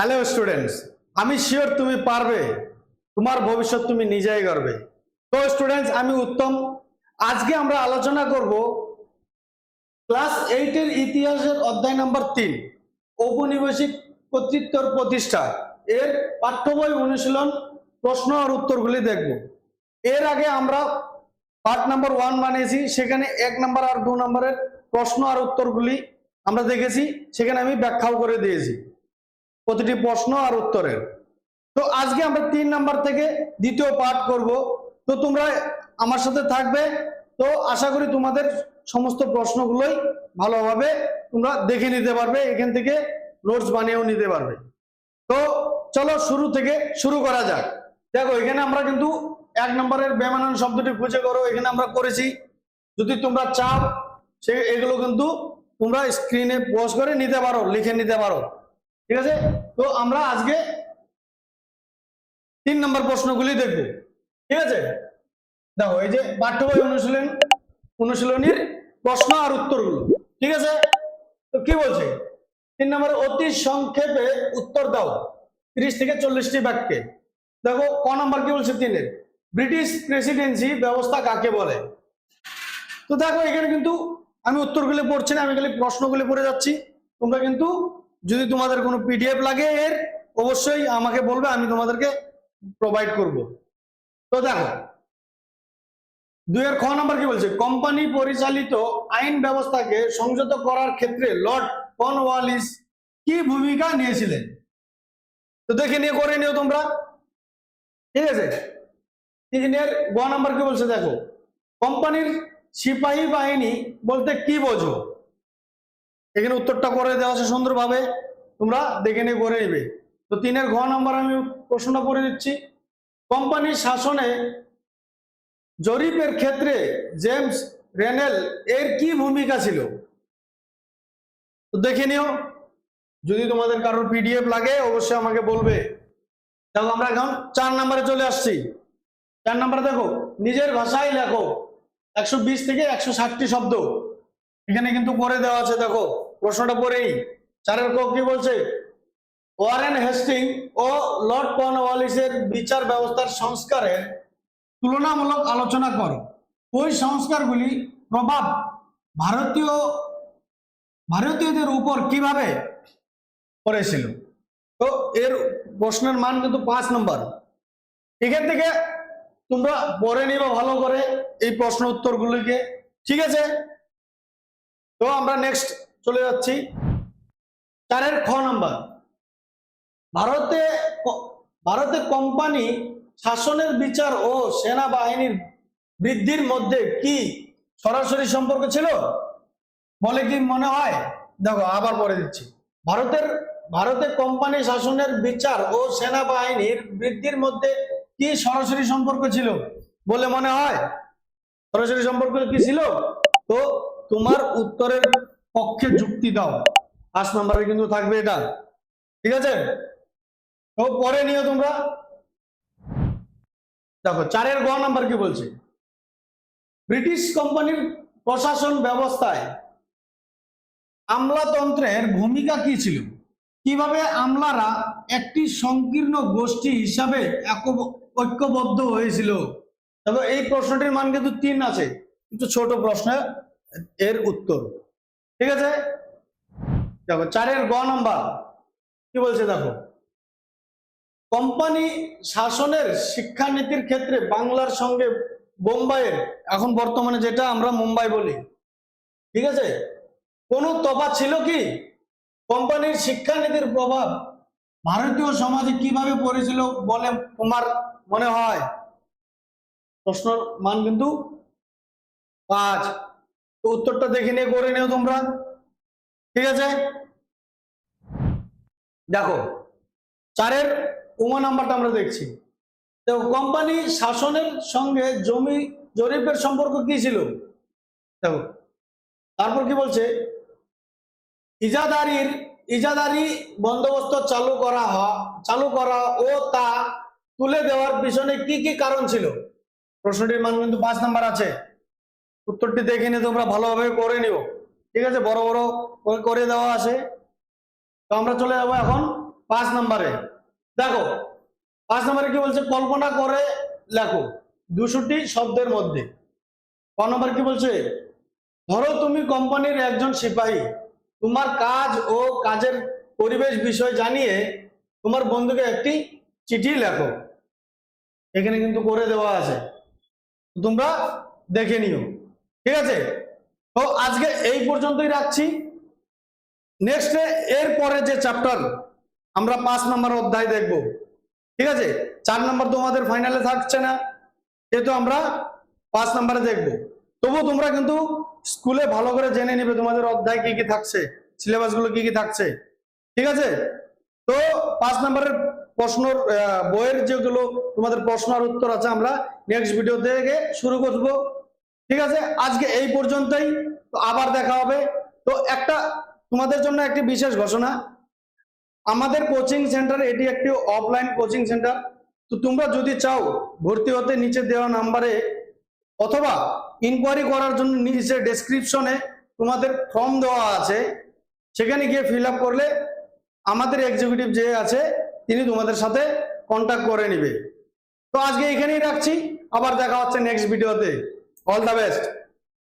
Hello students, আমি sure তুমি পারবে, তোমার ভবিষ্যৎ তুমি নিজেই গড়বে। তো স্টুডেন্টস, আমি উত্তম। আজকে আমরা আলোচনা করব ক্লাস 8 এর ইতিহাসের অধ্যায় নাম্বার 3, ঔপনিবেশিক কর্তৃত্বের প্রতিষ্ঠা এর পাঠ্য বই অনুশীলন প্রশ্ন আর উত্তরগুলি দেখব। এর আগে আমরা পার্ট নাম্বার 1 বানিয়েছি, সেখানে 1 নাম্বার আর 2 নাম্বারের প্রশ্ন আর উত্তরগুলি আমরা দেখেছি, সেখানে আমি ব্যাখ্যাও করে দিয়েছি প্রতিটি প্রশ্ন আর উত্তরের। তো আজকে আমরা 3 নাম্বার থেকে দ্বিতীয় পাঠ করব। তো তোমরা আমার সাথে থাকবে। তো আশা করি তোমাদের সমস্ত প্রশ্নগুলোই ভালোভাবে তোমরা দেখে নিতে পারবে, এখান থেকে নোটস বানিয়েও নিতে পারবে। তো চলো শুরু থেকে শুরু করা যাক। দেখো, এখানে আমরা কিন্তু 1 নম্বরের বেমানান শব্দটি খুঁজে করো, এখানে আমরা করেছি। যদি তোমরা চাও সে এগুলো কিন্তু তোমরা স্ক্রিনে পজ করে নিতে পারো, লিখে নিতে পারো, ঠিক আছে। তো আমরা আজকে 3 নম্বর প্রশ্নগুলি দেখব, ঠিক আছে। দেখো, এই যে পাঠ্য বই অনুশীলনীর প্রশ্ন আর উত্তরগুলো, ঠিক আছে। তো কি বলছে 3 নম্বরে, অতি সংক্ষেপে উত্তর দাও 30 থেকে 40টি বাক্যে। দেখো ক নাম্বার কি বলছে 3-এর, ব্রিটিশ প্রেসিডেন্সি ব্যবস্থা কাকে বলে। তো দেখো, এখানে কিন্তু আমি উত্তরগুলো পড়ছি না, আমি খালি প্রশ্নগুলো পড়ে যাচ্ছি। তোমরা কিন্তু যদি তোমাদের কোনো পিডিএফ লাগে এর, অবশ্যই আমাকে বলবে, আমি তোমাদেরকে প্রোভাইড করব। তো দেখো 2-এর খ নাম্বার কি বলছে, কোম্পানি পরিচালিত আইন ব্যবস্থাকে সংযত করার ক্ষেত্রে লর্ড কর্নওয়ালিস কি ভূমিকা নিয়েছিলেন। তো দেখে নিয়ে করে নিও তোমরা, ঠিক আছে। 3-এর গ নাম্বার কি বলছে, দেখো কোম্পানির সিপাহী বাহিনী বলতে কি বোঝো। এখানে উত্তরটা করে দেওয়া আছে সুন্দরভাবে, তোমরা দেখে নিয়ে করে নেবে। তো 3-এর ঘ নাম্বার আমি প্রশ্নটা পড়ে দিচ্ছি, কোম্পানির শাসনে জরিপের ক্ষেত্রে জেমস রেনেল এর কি ভূমিকা ছিল। তো দেখে নিও, যদি তোমাদের কারোর পিডিএফ লাগে অবশ্যই আমাকে বলবে। দেখো আমরা এখন 4 নম্বরে চলে আসছি। 4 নম্বরে দেখো, নিজের ভাষায় লেখো 120 থেকে 160টি শব্দ। এখানে কিন্তু করে দেওয়া আছে, দেখো প্রশ্নটা পড়েই 4-এর ক কি বলছে, ওয়ারেন হেস্টিং ও লর্ড কর্নওয়ালিসের বিচার ব্যবস্থার সংস্কারের তুলনামূলক আলোচনা করো। ওই সংস্কারগুলি প্রভাব ভারতীয়দের উপর কিভাবে পড়েছিল। তো এর প্রশ্নের মান কিন্তু 5 নম্বর। এখান থেকে তোমরা পড়ে নিবা ভালো করে এই প্রশ্ন উত্তরগুলিকে, ঠিক আছে। তো আমরা নেক্সট চলে যাচ্ছি 4-এর খ নাম্বার, ভারতে কোম্পানি শাসনের বিচার ও সেনাবাহিনীর বৃদ্ধির মধ্যে কি সরাসরি সম্পর্ক ছিল বলে কি মনে হয়। দেখো আবার পড়ে দিচ্ছি, ভারতে কোম্পানি শাসনের বিচার ও সেনাবাহিনীর বৃদ্ধির মধ্যে কি সরাসরি সম্পর্ক ছিল বলে মনে হয়। সরাসরি সম্পর্ক কি ছিল। তো তোমার উত্তরের পক্ষে যুক্তি দাও, 5 নম্বরে কিন্তু থাকবে এটা, ঠিক আছে। তো পরে নিও তোমরা। দেখো 4-এর গ নাম্বার কি বলছে, ব্রিটিশ কোম্পানির প্রশাসন ব্যবস্থায় আমলাতন্ত্রের ভূমিকা কি ছিল, কিভাবে আমলারা একটি সংকীর্ণ গোষ্ঠী হিসাবে ঐক্যবদ্ধ হয়েছিল। তবে এই প্রশ্নটির মান কিন্তু 3 আছে, একটু ছোট প্রশ্ন এর উত্তর, ঠিক আছে। দেখো 4-এর গ নাম্বার কি বলছে, দেখো কোম্পানি শাসনের শিক্ষানীতির ক্ষেত্রে বাংলার সঙ্গে বোম্বাইয়ের, এখন বর্তমানে যেটা আমরা মুম্বাই বলি, ঠিক আছে, কোনো তফাৎ ছিল কি। কোম্পানির শিক্ষানীতির প্রভাব ভারতীয় সমাজে কিভাবে পড়েছিল বলে তোমার মনে হয়। প্রশ্নের মান কিন্তু 5। তো উত্তরটা দেখে নিয়ে করে নিও তোমরা, ঠিক আছে। দেখো 4-এর উমা নাম্বারটা আমরা দেখছি, তো কোম্পানি শাসনের সঙ্গে জমি জরিপের সম্পর্ক কি ছিল। দেখো তারপর কি বলছে, ইজাদারি বন্দোবস্ত চালু করা ও তা তুলে দেওয়ার পিছনে কি কি কারণ ছিল। প্রশ্নটির মান কিন্তু 5 নাম্বার আছে। উত্তরটি দেখে নিয়ে তোমরা ভালোভাবে করে নিও, ঠিক আছে, বড় বড় করে দেওয়া আছে। তো আমরা চলে যাবো এখন 5 নম্বরে দেখো 5 নম্বরে কি বলছে, কল্পনা করে লেখো 200টি শব্দের মধ্যে। ক নম্বর কি বলছে, ধরো তুমি কোম্পানির একজন সিপাহী, তোমার কাজ ও কাজের পরিবেশ বিষয় জানিয়ে তোমার বন্ধুকে একটি চিঠি লেখো। এখানে কিন্তু করে দেওয়া আছে, তোমরা দেখে নিও। ঠিক আছে, তো আজকে এই পর্যন্তই রাখছি। নেক্সট এর পরে যে চ্যাপ্টার আমরা 5 নম্বর অধ্যায় দেখব। ঠিক আছে, 4 নম্বর তোমাদের ফাইনালে থাকছে না, যেহেতু আমরা 5 নম্বরে দেখব। তবুও তোমরা কিন্তু স্কুলে ভালো করে জেনে নিবে তোমাদের অধ্যায় কি কি থাকছে, সিলেবাস গুলো কি কি থাকছে। ঠিক আছে, তো 5 নম্বরের প্রশ্ন বইয়ের যেগুলো তোমাদের প্রশ্ন আর উত্তর আছে আমরা নেক্সট ভিডিও থেকে শুরু করব। ঠিক আছে, আজকে এই পর্যন্তই, তো আবার দেখা হবে। তো একটা তোমাদের জন্য একটি বিশেষ ঘোষণা, আমাদের কোচিং সেন্টার এটি একটি অফলাইন কোচিং সেন্টার। তো তোমরা যদি চাও ভর্তি হতে নিচে দেওয়া নাম্বারে অথবা ইনকোয়ারি করার জন্য নিচে ডেসক্রিপশনে তোমাদের ফর্ম দেওয়া আছে, সেখানে গিয়ে ফিল আপ করলে আমাদের এক্সিকিউটিভ যে আছে তিনি তোমাদের সাথে কন্ট্যাক্ট করে নেবে। তো আজকে এখানেই রাখছি, আবার দেখা হচ্ছে নেক্সট ভিডিওতে। All the best.